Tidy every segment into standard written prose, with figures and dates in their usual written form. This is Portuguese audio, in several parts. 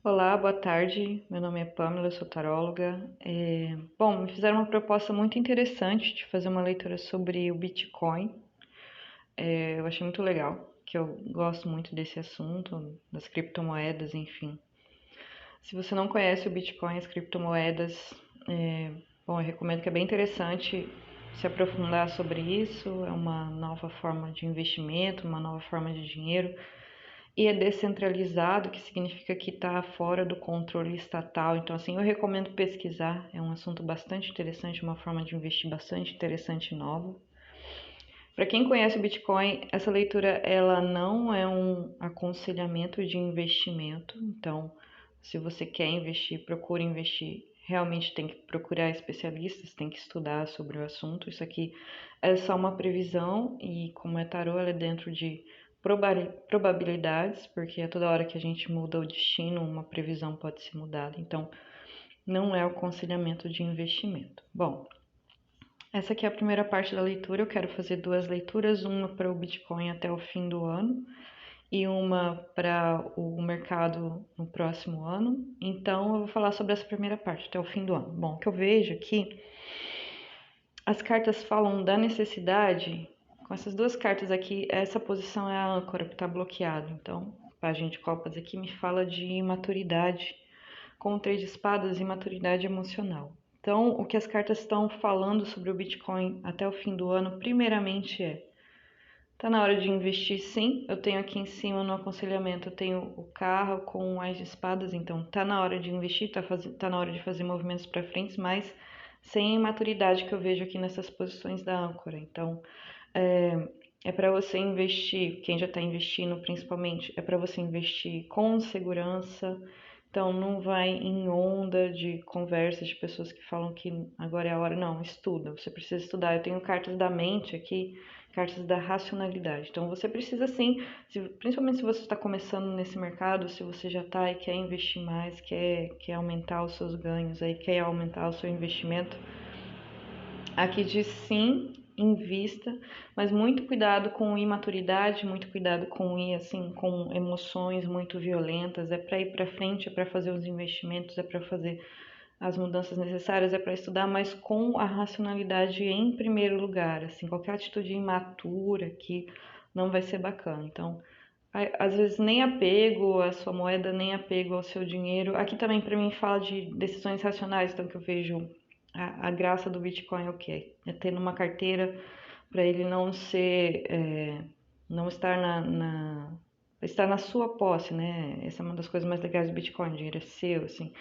Olá, boa tarde. Meu nome é Pamela, eu sou taróloga. Bom, me fizeram uma proposta muito interessante de fazer uma leitura sobre o Bitcoin. Eu achei muito legal, que eu gosto muito desse assunto, das criptomoedas, enfim. Se você não conhece o Bitcoin, as criptomoedas, bom, eu recomendo que é bem interessante se aprofundar sobre isso. É uma nova forma de investimento, uma nova forma de dinheiro e é descentralizado, que significa que está fora do controle estatal. Então, assim, eu recomendo pesquisar. É um assunto bastante interessante, uma forma de investir bastante interessante e nova. Para quem conhece o Bitcoin, essa leitura ela não é um aconselhamento de investimento. Então, se você quer investir, procure investir. Realmente tem que procurar especialistas, tem que estudar sobre o assunto. Isso aqui é só uma previsão e como é tarô, ela é dentro de probabilidades, porque a toda hora que a gente muda o destino, uma previsão pode ser mudada. Então, não é o aconselhamento de investimento. Bom, essa aqui é a primeira parte da leitura. Eu quero fazer duas leituras, uma para o Bitcoin até o fim do ano e uma para o mercado no próximo ano. Então, eu vou falar sobre essa primeira parte até o fim do ano. Bom, o que eu vejo aqui, as cartas falam da necessidade. Com essas duas cartas aqui, essa posição é a âncora que está bloqueada. Então, a página de copas aqui me fala de maturidade, com o três de espadas e maturidade emocional. Então, o que as cartas estão falando sobre o Bitcoin até o fim do ano, primeiramente tá na hora de investir sim. Eu tenho aqui em cima no aconselhamento, eu tenho o carro com as de espadas, então tá na hora de investir, tá na hora de fazer movimentos para frente, mas sem maturidade que eu vejo aqui nessas posições da âncora. Então, é para você investir, quem já está investindo principalmente, é para você investir com segurança. Então, não vai em onda de conversas de pessoas que falam que agora é a hora. Não, estuda, você precisa estudar. Eu tenho cartas da mente aqui, cartas da racionalidade. Então, você precisa sim, principalmente se você está começando nesse mercado, se você já está e quer investir mais, quer aumentar os seus ganhos, aí, quer aumentar o seu investimento, aqui diz sim, invista, mas muito cuidado com imaturidade, muito cuidado com ir assim, com emoções muito violentas. É para ir para frente, é para fazer os investimentos, é para fazer as mudanças necessárias, é para estudar, mas com a racionalidade em primeiro lugar. Assim, qualquer atitude imatura que não vai ser bacana. Então, às vezes nem apego à sua moeda, nem apego ao seu dinheiro. Aqui também para mim fala de decisões racionais, então que eu vejo a graça do Bitcoin é o quê? É ter numa carteira para ele não ser, não estar estar na sua posse, né? Essa é uma das coisas mais legais do Bitcoin, o dinheiro é seu, assim,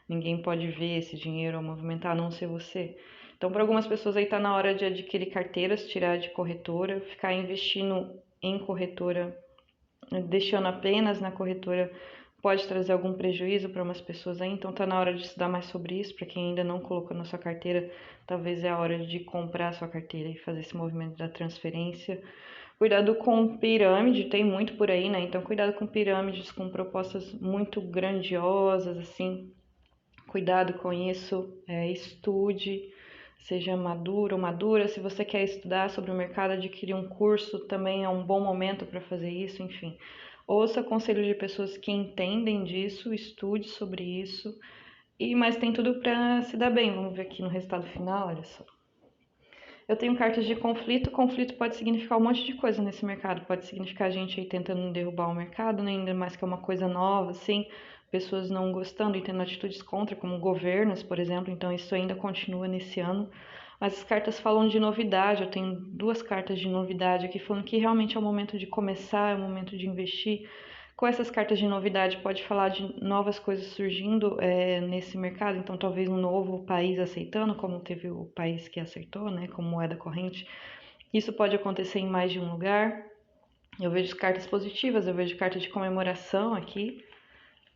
ninguém pode ver esse dinheiro ou movimentar a não ser você. Então, para algumas pessoas aí tá na hora de adquirir carteiras, tirar de corretora, ficar investindo em corretora, deixando apenas na corretora pode trazer algum prejuízo para umas pessoas aí, então tá na hora de estudar mais sobre isso. Para quem ainda não colocou na sua carteira, talvez é a hora de comprar a sua carteira e fazer esse movimento da transferência. Cuidado com pirâmide, tem muito por aí, né? Então cuidado com pirâmides, com propostas muito grandiosas, assim. Cuidado com isso, estude, seja maduro ou madura. Se você quer estudar sobre o mercado, adquirir um curso também é um bom momento para fazer isso, enfim. Ouça conselhos de pessoas que entendem disso, estude sobre isso. Mas tem tudo para se dar bem. Vamos ver aqui no resultado final, olha só. Eu tenho cartas de conflito. Conflito pode significar um monte de coisa nesse mercado. Pode significar a gente aí tentando derrubar o mercado, né? Ainda mais que é uma coisa nova, assim. Pessoas não gostando e tendo atitudes contra, como governos, por exemplo. Então isso ainda continua nesse ano. Mas as cartas falam de novidade. Eu tenho duas cartas de novidade aqui falando que realmente é o momento de começar, é o momento de investir. Com essas cartas de novidade, pode falar de novas coisas surgindo nesse mercado, então talvez um novo país aceitando, como teve o país que aceitou, né, como moeda corrente. Isso pode acontecer em mais de um lugar. Eu vejo cartas positivas, eu vejo cartas de comemoração aqui.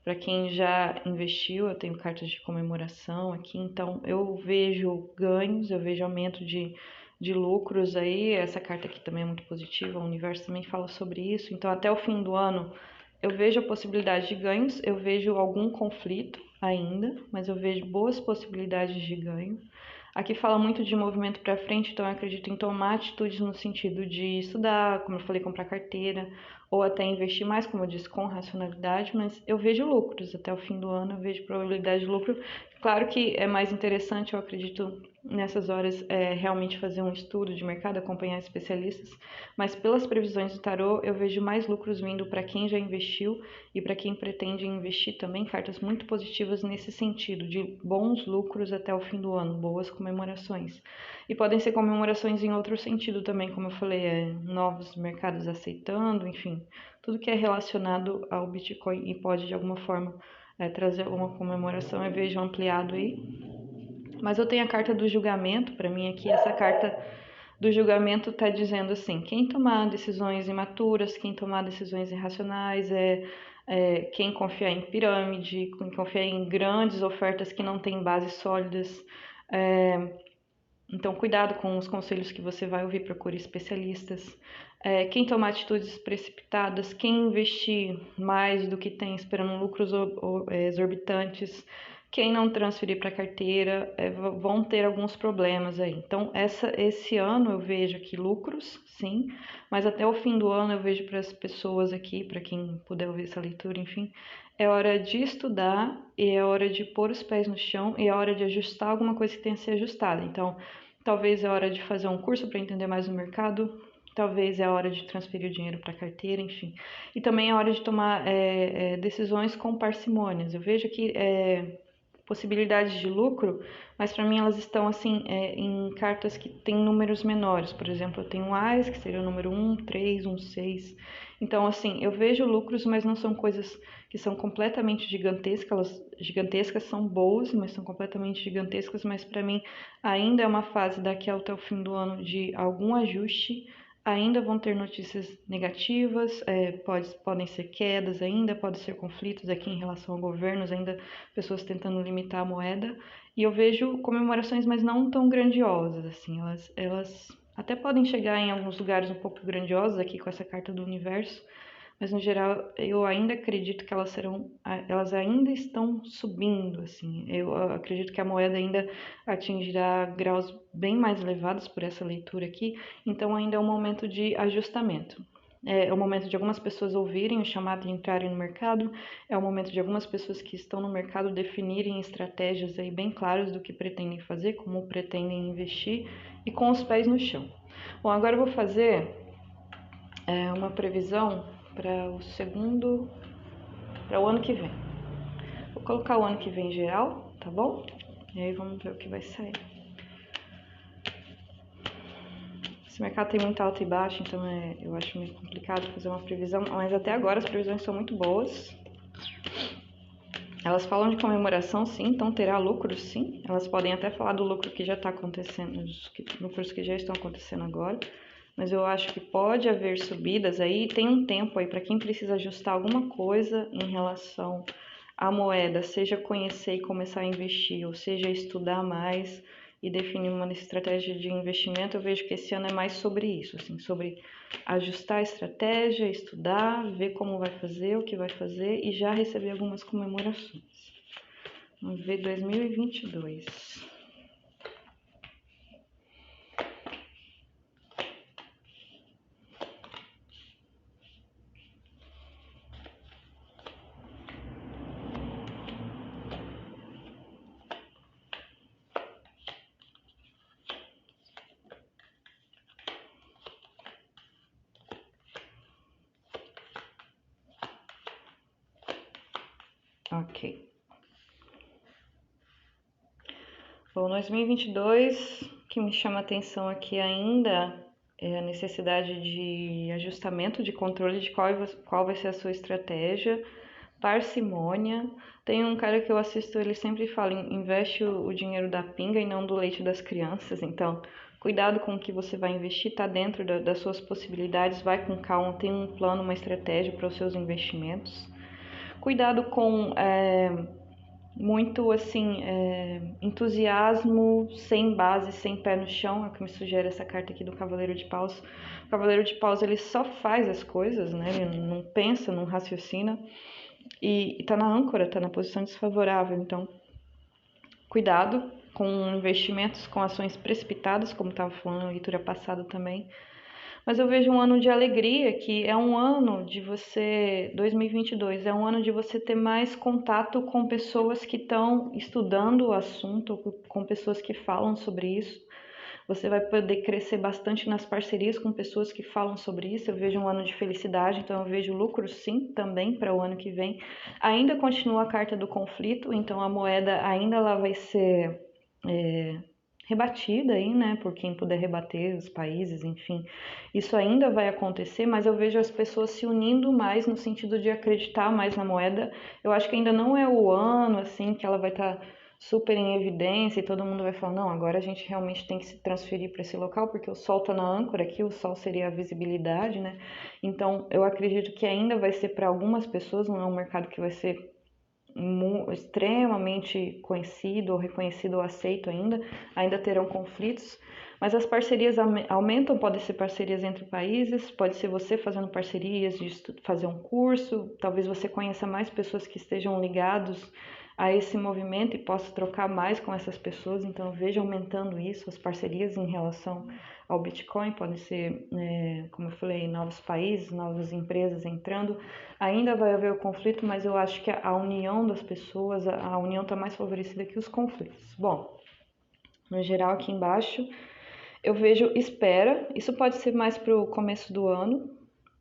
Para quem já investiu, eu tenho cartas de comemoração aqui, então eu vejo ganhos, eu vejo aumento de lucros aí. Essa carta aqui também é muito positiva, o universo também fala sobre isso. Então, até o fim do ano, eu vejo a possibilidade de ganhos, eu vejo algum conflito ainda, mas eu vejo boas possibilidades de ganho. Aqui fala muito de movimento para frente, então eu acredito em tomar atitudes no sentido de estudar, como eu falei, comprar carteira, ou até investir mais, como eu disse, com racionalidade, mas eu vejo lucros. Até o fim do ano eu vejo probabilidade de lucro. Claro que é mais interessante, eu acredito, nessas horas, realmente fazer um estudo de mercado, acompanhar especialistas, mas pelas previsões do tarô, eu vejo mais lucros vindo para quem já investiu e para quem pretende investir também, cartas muito positivas nesse sentido, de bons lucros até o fim do ano, boas comemorações. E podem ser comemorações em outro sentido também, como eu falei, novos mercados aceitando, enfim, tudo que é relacionado ao Bitcoin e pode de alguma forma trazer alguma comemoração, eu vejo ampliado aí. Mas eu tenho a carta do julgamento, para mim aqui essa carta do julgamento está dizendo assim, quem tomar decisões imaturas, quem tomar decisões irracionais, quem confiar em pirâmide, quem confiar em grandes ofertas que não têm bases sólidas, então, cuidado com os conselhos que você vai ouvir, procure especialistas. Quem tomar atitudes precipitadas, quem investir mais do que tem esperando lucros exorbitantes, quem não transferir para a carteira, vão ter alguns problemas aí. Então, esse ano eu vejo aqui lucros, sim, mas até o fim do ano eu vejo para as pessoas aqui, para quem puder ouvir essa leitura, enfim, é hora de estudar e é hora de pôr os pés no chão e é hora de ajustar alguma coisa que tenha que ser ajustada. Então, talvez é hora de fazer um curso para entender mais o mercado, talvez é hora de transferir o dinheiro para a carteira, enfim. E também é hora de tomar decisões com parcimônias. Eu vejo aqui possibilidades de lucro, mas para mim elas estão assim em cartas que têm números menores. Por exemplo, eu tenho um AIS, que seria o número 1, 3, 1, 6. Então, assim, eu vejo lucros, mas não são coisas que são completamente gigantescas. Elas gigantescas são boas, mas são completamente gigantescas. Mas para mim ainda é uma fase daqui até o fim do ano de algum ajuste. Ainda vão ter notícias negativas, podem ser quedas ainda, podem ser conflitos aqui em relação a governos, ainda pessoas tentando limitar a moeda. E eu vejo comemorações, mas não tão grandiosas, assim, elas até podem chegar em alguns lugares um pouco grandiosos aqui com essa carta do universo, mas no geral eu ainda acredito que elas ainda estão subindo, assim. Eu acredito que a moeda ainda atingirá graus bem mais elevados por essa leitura aqui, então ainda é um momento de ajustamento. É o momento de algumas pessoas ouvirem o chamado e entrarem no mercado, é o momento de algumas pessoas que estão no mercado definirem estratégias aí bem claras do que pretendem fazer, como pretendem investir e com os pés no chão. Bom, agora eu vou fazer uma previsão para o ano que vem. Vou colocar o ano que vem em geral, tá bom? E aí vamos ver o que vai sair. Esse mercado tem muito alto e baixo, então eu acho meio complicado fazer uma previsão, mas até agora as previsões são muito boas. Elas falam de comemoração, sim, então terá lucro, sim. Elas podem até falar do lucro que já está acontecendo, dos lucros que já estão acontecendo agora. Mas eu acho que pode haver subidas aí, tem um tempo aí para quem precisa ajustar alguma coisa em relação à moeda, seja conhecer e começar a investir, ou seja estudar mais e definir uma estratégia de investimento. Eu vejo que esse ano é mais sobre isso, assim, sobre ajustar a estratégia, estudar, ver como vai fazer, o que vai fazer e já receber algumas comemorações. Vamos ver 2022. Ok. Bom, 2022, o que me chama a atenção aqui ainda é a necessidade de ajustamento, de controle de qual vai ser a sua estratégia, parcimônia. Tem um cara que eu assisto, ele sempre fala, investe o dinheiro da pinga e não do leite das crianças. Então, cuidado com o que você vai investir, tá dentro das suas possibilidades, vai com calma, tem um plano, uma estratégia para os seus investimentos. Cuidado com muito assim entusiasmo sem base, sem pé no chão, é o que me sugere essa carta aqui do Cavaleiro de Paus. O Cavaleiro de Paus, ele só faz as coisas, né? Ele não pensa, não raciocina e tá na âncora, tá na posição desfavorável. Então, cuidado com investimentos, com ações precipitadas, como estava falando na leitura passada também. Mas eu vejo um ano de alegria, que é um ano de você, 2022, é um ano de você ter mais contato com pessoas que estão estudando o assunto, com pessoas que falam sobre isso. Você vai poder crescer bastante nas parcerias com pessoas que falam sobre isso. Eu vejo um ano de felicidade, então eu vejo lucro sim também para o ano que vem. Ainda continua a carta do conflito, então a moeda ainda ela vai ser rebatida aí, né, por quem puder rebater, os países, enfim. Isso ainda vai acontecer, mas eu vejo as pessoas se unindo mais no sentido de acreditar mais na moeda. Eu acho que ainda não é o ano, assim, que ela vai estar super em evidência e todo mundo vai falar, não, agora a gente realmente tem que se transferir para esse local, porque o sol está na âncora aqui, o sol seria a visibilidade, né? Então, eu acredito que ainda vai ser para algumas pessoas, não é um mercado que vai ser extremamente conhecido ou reconhecido ou aceito ainda terão conflitos, mas as parcerias aumentam, podem ser parcerias entre países, pode ser você fazendo parcerias de fazer um curso, talvez você conheça mais pessoas que estejam ligados a esse movimento e possa trocar mais com essas pessoas, então veja aumentando isso, as parcerias em relação ao Bitcoin, podem ser, como eu falei, novos países, novas empresas entrando, ainda vai haver o conflito, mas eu acho que a união das pessoas, a união está mais favorecida que os conflitos. Bom, no geral aqui embaixo eu vejo espera, isso pode ser mais para o começo do ano,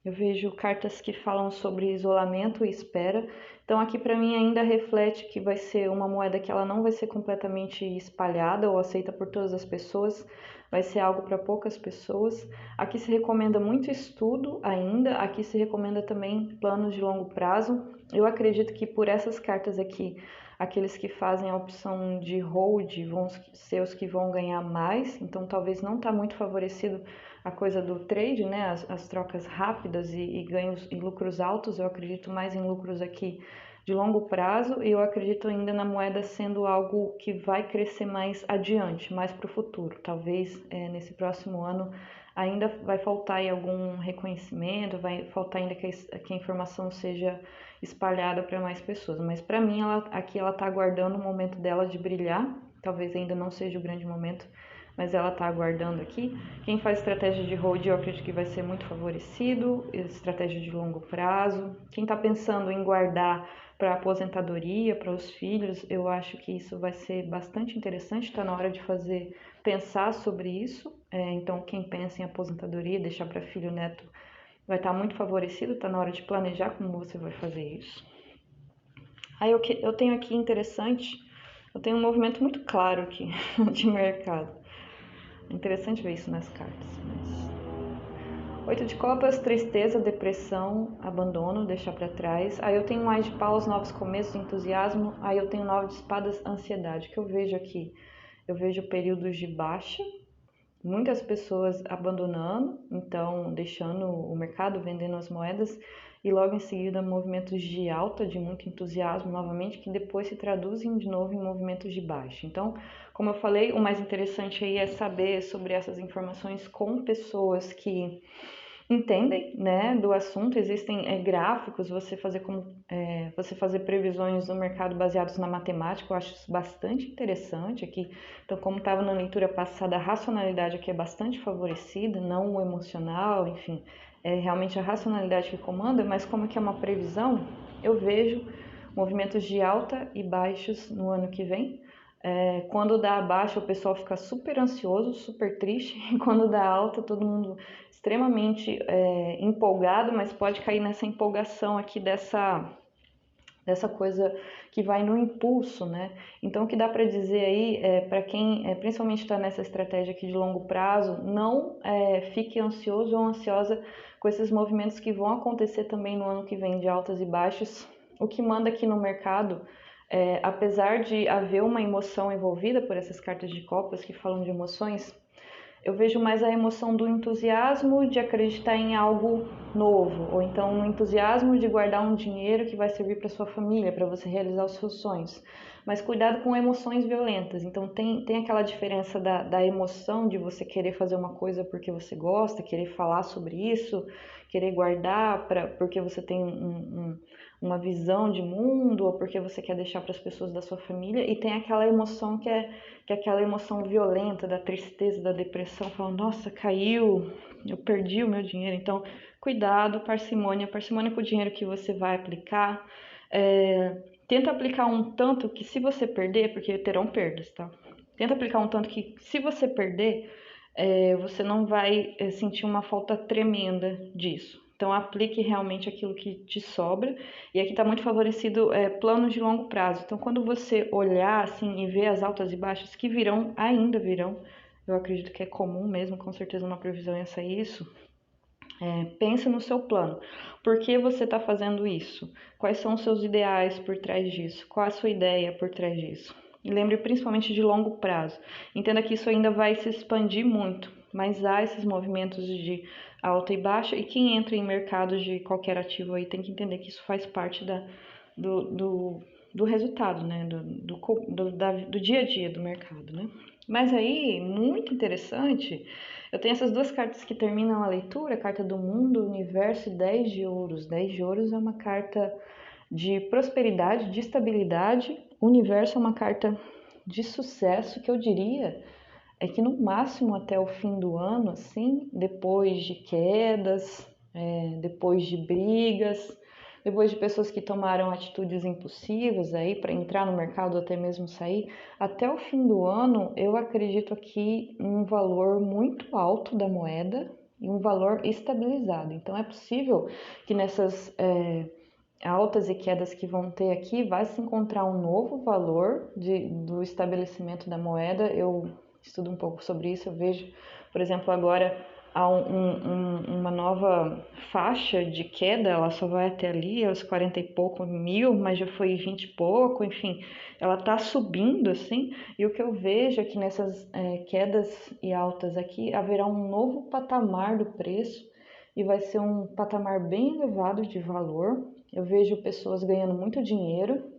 eu vejo cartas que falam sobre isolamento e espera. Então aqui para mim ainda reflete que vai ser uma moeda que ela não vai ser completamente espalhada ou aceita por todas as pessoas, vai ser algo para poucas pessoas. Aqui se recomenda muito estudo ainda, aqui se recomenda também planos de longo prazo. Eu acredito que por essas cartas aqui, aqueles que fazem a opção de hold vão ser os que vão ganhar mais, então talvez não está muito favorecido a coisa do trade, né, as trocas rápidas e ganhos e lucros altos. Eu acredito mais em lucros aqui de longo prazo e eu acredito ainda na moeda sendo algo que vai crescer mais adiante, mais para o futuro. Talvez nesse próximo ano ainda vai faltar aí algum reconhecimento, vai faltar ainda que a informação seja espalhada para mais pessoas, mas para mim aqui ela está aguardando o momento dela de brilhar, talvez ainda não seja o grande momento, mas ela está aguardando aqui. Quem faz estratégia de hold, eu acredito que vai ser muito favorecido, estratégia de longo prazo. Quem está pensando em guardar para aposentadoria, para os filhos, eu acho que isso vai ser bastante interessante, está na hora de pensar sobre isso. Então, quem pensa em aposentadoria, deixar para filho neto, vai estar muito favorecido, está na hora de planejar como você vai fazer isso. Aí eu tenho aqui interessante, eu tenho um movimento muito claro aqui de mercado. É interessante ver isso nas cartas. Mas... 8 de copas, tristeza, depressão, abandono, deixar para trás. Aí eu tenho um Ás de paus, novos começos, entusiasmo. Aí eu tenho 9 de espadas, ansiedade. O que eu vejo aqui? Eu vejo períodos de baixa, muitas pessoas abandonando, então deixando o mercado, vendendo as moedas, e logo em seguida movimentos de alta, de muito entusiasmo novamente, que depois se traduzem de novo em movimentos de baixa. Então, como eu falei, o mais interessante aí é saber sobre essas informações com pessoas que entendem, né, do assunto. Existem gráficos, você fazer previsões do mercado baseados na matemática, eu acho isso bastante interessante aqui. Então, como estava na leitura passada, a racionalidade aqui é bastante favorecida, não o emocional, enfim, é realmente a racionalidade que comanda, mas como aqui é uma previsão, eu vejo movimentos de alta e baixos no ano que vem. Quando dá baixa, o pessoal fica super ansioso, super triste, e quando dá alta, todo mundo extremamente empolgado, mas pode cair nessa empolgação aqui dessa coisa que vai no impulso, né? Então, o que dá para dizer aí, para quem principalmente está nessa estratégia aqui de longo prazo, não fique ansioso ou ansiosa com esses movimentos que vão acontecer também no ano que vem de altas e baixas. O que manda aqui no mercado, apesar de haver uma emoção envolvida por essas cartas de copas que falam de emoções, eu vejo mais a emoção do entusiasmo de acreditar em algo novo, ou então no entusiasmo de guardar um dinheiro que vai servir para sua família, para você realizar os seus sonhos. Mas cuidado com emoções violentas. Então tem aquela diferença da emoção de você querer fazer uma coisa porque você gosta, querer falar sobre isso, querer guardar porque você tem uma visão de mundo ou porque você quer deixar para as pessoas da sua família, e tem aquela emoção que é aquela emoção violenta da tristeza, da depressão, falando, nossa, caiu, eu perdi o meu dinheiro. Então, cuidado, parcimônia com o dinheiro que você vai aplicar. Tenta aplicar um tanto que se você perder, porque terão perdas, tá? Tenta aplicar um tanto que se você perder, você não vai sentir uma falta tremenda disso. Então aplique realmente aquilo que te sobra. E aqui está muito favorecido planos de longo prazo. Então quando você olhar assim e ver as altas e baixas que virão, ainda virão, eu acredito que é comum mesmo, com certeza uma previsão ia sair isso. Pensa no seu plano. Por que você está fazendo isso? Quais são os seus ideais por trás disso? Qual a sua ideia por trás disso? E lembre principalmente de longo prazo. Entenda que isso ainda vai se expandir muito, mas há esses movimentos de alta e baixa, e quem entra em mercados de qualquer ativo aí tem que entender que isso faz parte do resultado, né? Do dia a dia do mercado, né? Mas aí, muito interessante, eu tenho essas duas cartas que terminam a leitura, a carta do mundo, universo e 10 de ouros. 10 de ouros é uma carta de prosperidade, de estabilidade. O universo é uma carta de sucesso, que eu diria é que no máximo até o fim do ano, assim, depois de quedas, depois de brigas, depois de pessoas que tomaram atitudes impulsivas aí para entrar no mercado ou até mesmo sair, até o fim do ano eu acredito aqui em um valor muito alto da moeda e um valor estabilizado. Então é possível que nessas altas e quedas que vão ter aqui vai se encontrar um novo valor do estabelecimento da moeda. Eu estudo um pouco sobre isso, eu vejo, por exemplo, agora há uma nova faixa de queda, ela só vai até ali, aos 40 e pouco mil, mas já foi 20 e pouco, enfim, ela está subindo assim, e o que eu vejo é que nessas quedas e altas aqui haverá um novo patamar do preço, e vai ser um patamar bem elevado de valor. Eu vejo pessoas ganhando muito dinheiro,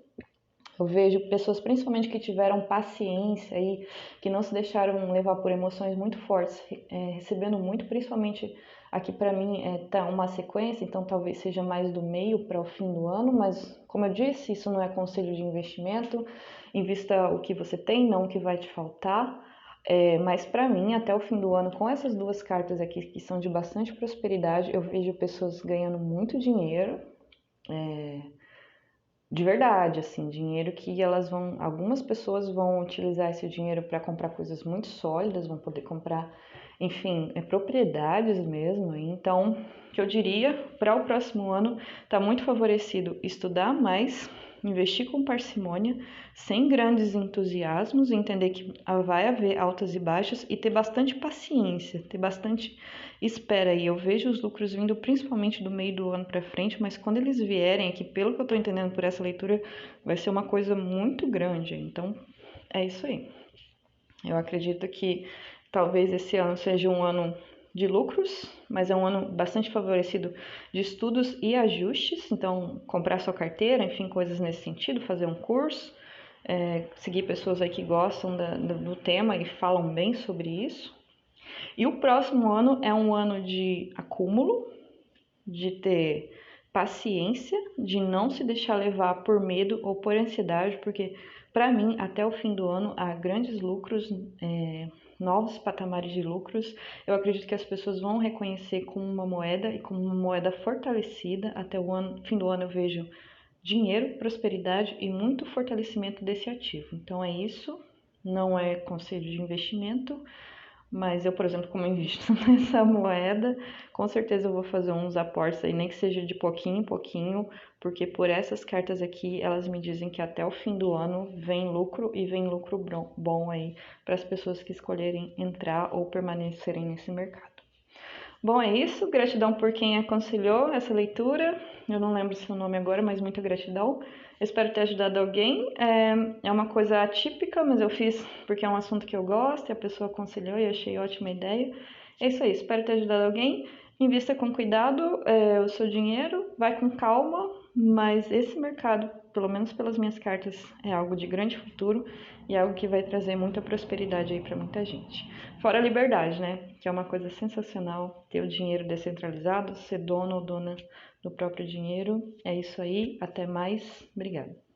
eu vejo pessoas principalmente que tiveram paciência e que não se deixaram levar por emoções muito fortes, recebendo muito, principalmente aqui para mim tá uma sequência, então talvez seja mais do meio para o fim do ano, mas como eu disse, isso não é conselho de investimento, invista o que você tem, não o que vai te faltar. Mas para mim, até o fim do ano, com essas duas cartas aqui que são de bastante prosperidade, eu vejo pessoas ganhando muito dinheiro, de verdade, assim, dinheiro que algumas pessoas vão utilizar esse dinheiro para comprar coisas muito sólidas, vão poder comprar, enfim, propriedades mesmo. Então, o que eu diria para o próximo ano, está muito favorecido estudar mais, investir com parcimônia, sem grandes entusiasmos, entender que vai haver altas e baixas e ter bastante paciência, ter bastante espera aí. Eu vejo os lucros vindo principalmente do meio do ano para frente, mas quando eles vierem aqui, pelo que eu estou entendendo por essa leitura, vai ser uma coisa muito grande. Então, é isso aí. Eu acredito que talvez esse ano seja um ano de lucros, mas é um ano bastante favorecido de estudos e ajustes. Então, comprar sua carteira, enfim, coisas nesse sentido, fazer um curso, seguir pessoas aí que gostam do tema e falam bem sobre isso. E o próximo ano é um ano de acúmulo, de ter paciência, de não se deixar levar por medo ou por ansiedade, porque para mim, até o fim do ano, há grandes lucros, novos patamares de lucros. Eu acredito que as pessoas vão reconhecer como uma moeda e como uma moeda fortalecida. Até o fim do ano eu vejo dinheiro, prosperidade e muito fortalecimento desse ativo. Então é isso, não é conselho de investimento, mas eu, por exemplo, como invisto nessa moeda, com certeza eu vou fazer uns aportes aí, nem que seja de pouquinho em pouquinho, porque por essas cartas aqui, elas me dizem que até o fim do ano vem lucro e vem lucro bom aí para as pessoas que escolherem entrar ou permanecerem nesse mercado. Bom, é isso. Gratidão por quem aconselhou essa leitura. Eu não lembro seu nome agora, mas muita gratidão. Espero ter ajudado alguém. É uma coisa atípica, mas eu fiz porque é um assunto que eu gosto e a pessoa aconselhou e achei ótima ideia. É isso aí. Espero ter ajudado alguém. Invista com cuidado o seu dinheiro. Vai com calma. Mas esse mercado, pelo menos pelas minhas cartas, é algo de grande futuro e é algo que vai trazer muita prosperidade aí para muita gente. Fora a liberdade, né? Que é uma coisa sensacional, ter o dinheiro descentralizado, ser dono ou dona do próprio dinheiro. É isso aí, até mais, obrigada.